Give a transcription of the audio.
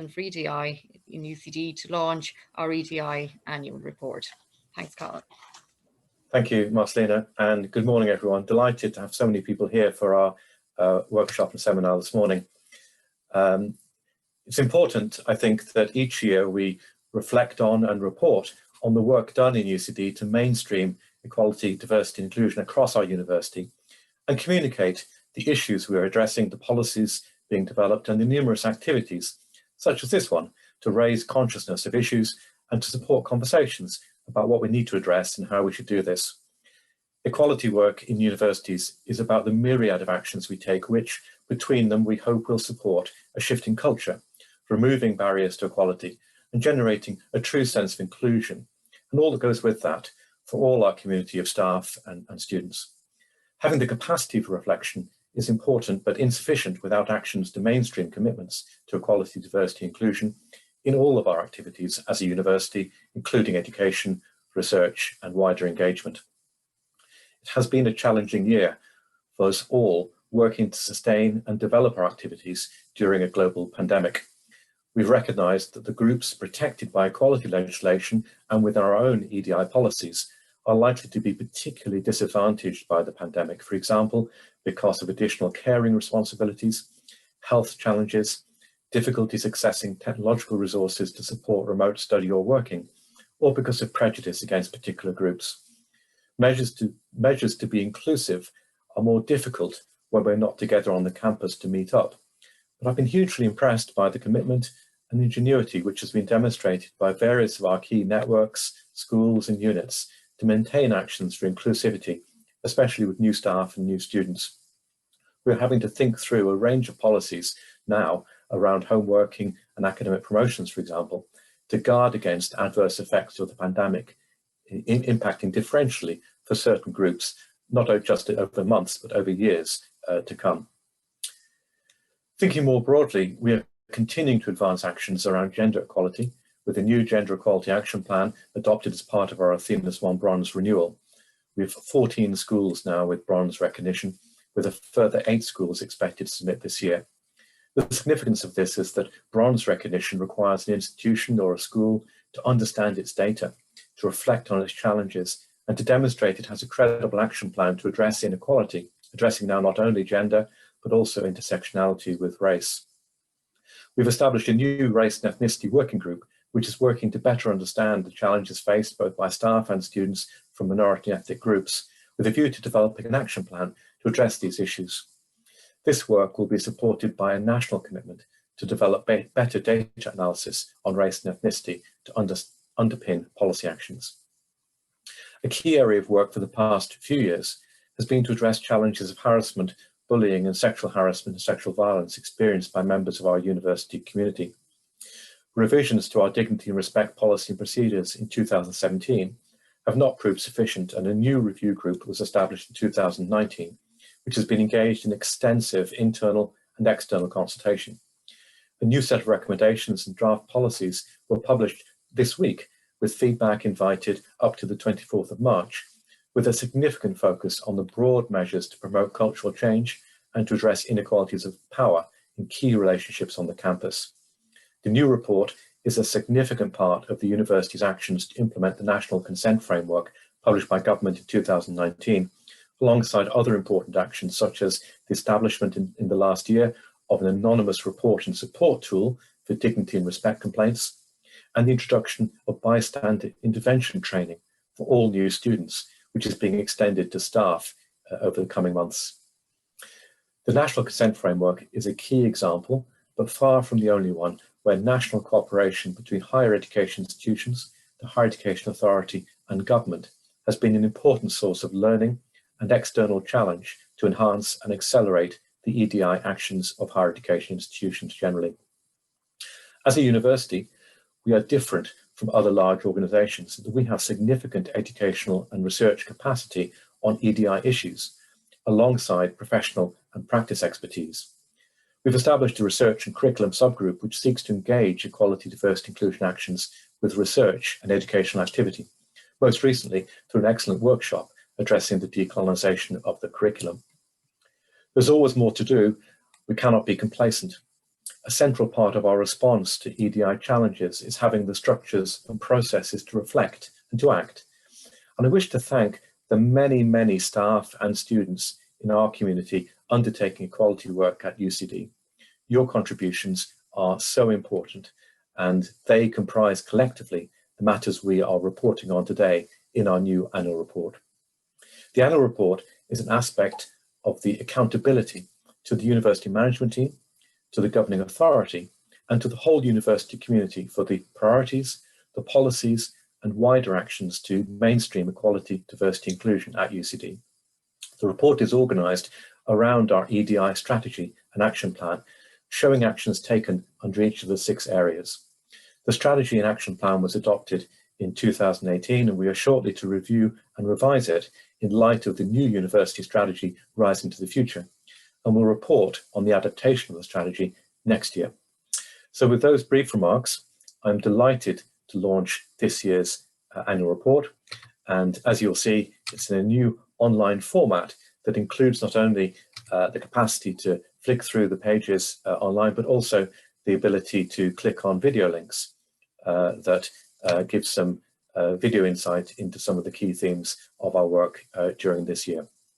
for EDI in UCD to launch our EDI annual report. Thanks, Colin. Thank you, Marcelina, and good morning, everyone. Delighted to have so many people here for our workshop and seminar this morning. It's important, I think, that each year we reflect on and report on the work done in UCD to mainstream equality, diversity, and inclusion across our university and communicate the issues we are addressing, the policies being developed, and the numerous activities, such as this one, to raise consciousness of issues and to support conversations about what we need to address and how we should do this. Equality work in universities is about the myriad of actions we take, which between them we hope will support a shift in culture, removing barriers to equality and generating a true sense of inclusion and all that goes with that for all our community of staff and students. Having the capacity for reflection is important but insufficient without actions to mainstream commitments to equality, diversity, inclusion in all of our activities as a university, including education, research, and wider engagement. It has been a challenging year for us all working to sustain and develop our activities during a global pandemic. We've recognised that the groups protected by equality legislation and with our own EDI policies are likely to be particularly disadvantaged by the pandemic, for example, because of additional caring responsibilities, health challenges, difficulties accessing technological resources to support remote study or working, or because of prejudice against particular groups. Measures to be inclusive are more difficult when we're not together on the campus to meet up. But I've been hugely impressed by the commitment and ingenuity which has been demonstrated by various of our key networks, schools and units to maintain actions for inclusivity, especially with new staff and new students. We're having to think through a range of policies now around home working and academic promotions, for example, to guard against adverse effects of the pandemic impacting differentially for certain groups, not just over months, but over years to come. Thinking more broadly, we are continuing to advance actions around gender equality with a new Gender Equality Action Plan adopted as part of our Athena's One Bronze renewal. We have 14 schools now with bronze recognition, with a further 8 schools expected to submit this year. The significance of this is that bronze recognition requires an institution or a school to understand its data, to reflect on its challenges, and to demonstrate it has a credible action plan to address inequality, addressing now not only gender, but also intersectionality with race. We've established a new race and ethnicity working group, which is working to better understand the challenges faced both by staff and students from minority ethnic groups, with a view to developing an action plan to address these issues. This work will be supported by a national commitment to develop better data analysis on race and ethnicity to underpin policy actions. A key area of work for the past few years has been to address challenges of harassment, bullying and sexual harassment and sexual violence experienced by members of our university community. Revisions to our dignity and respect policy and procedures in 2017 have not proved sufficient, and a new review group was established in 2019, which has been engaged in extensive internal and external consultation. A new set of recommendations and draft policies were published this week, with feedback invited up to the 24th of March, with a significant focus on the broad measures to promote cultural change and to address inequalities of power in key relationships on the campus. The new report is a significant part of the university's actions to implement the National Consent Framework published by government in 2019, alongside other important actions such as the establishment in the last year of an anonymous report and support tool for dignity and respect complaints, and the introduction of bystander intervention training for all new students, which is being extended to staff over the coming months. The National Consent Framework is a key example, but far from the only one, where national cooperation between higher education institutions, the Higher Education Authority and government has been an important source of learning and external challenge to enhance and accelerate the EDI actions of higher education institutions generally. As a university, we are different from other large organisations in that we have significant educational and research capacity on EDI issues, alongside professional and practice expertise. We've established a research and curriculum subgroup which seeks to engage equality, diversity, inclusion actions with research and educational activity, most recently through an excellent workshop addressing the decolonisation of the curriculum. There's always more to do. We cannot be complacent. A central part of our response to EDI challenges is having the structures and processes to reflect and to act. And I wish to thank the many, many staff and students in our community undertaking equality work at UCD. Your contributions are so important, and they comprise collectively the matters we are reporting on today in our new annual report. The annual report is an aspect of the accountability to the university management team, to the governing authority, and to the whole university community for the priorities, the policies, and wider actions to mainstream equality, diversity, inclusion at UCD. The report is organised around our EDI strategy and action plan, showing actions taken under each of the 6 areas. The strategy and action plan was adopted in 2018, and we are shortly to review and revise it in light of the new university strategy Rising to the Future, and will report on the adaptation of the strategy next year. So with those brief remarks, I'm delighted to launch this year's annual report. And as you'll see, it's in a new online format that includes not only the capacity to flick through the pages online, but also the ability to click on video links that give some video insight into some of the key themes of our work during this year.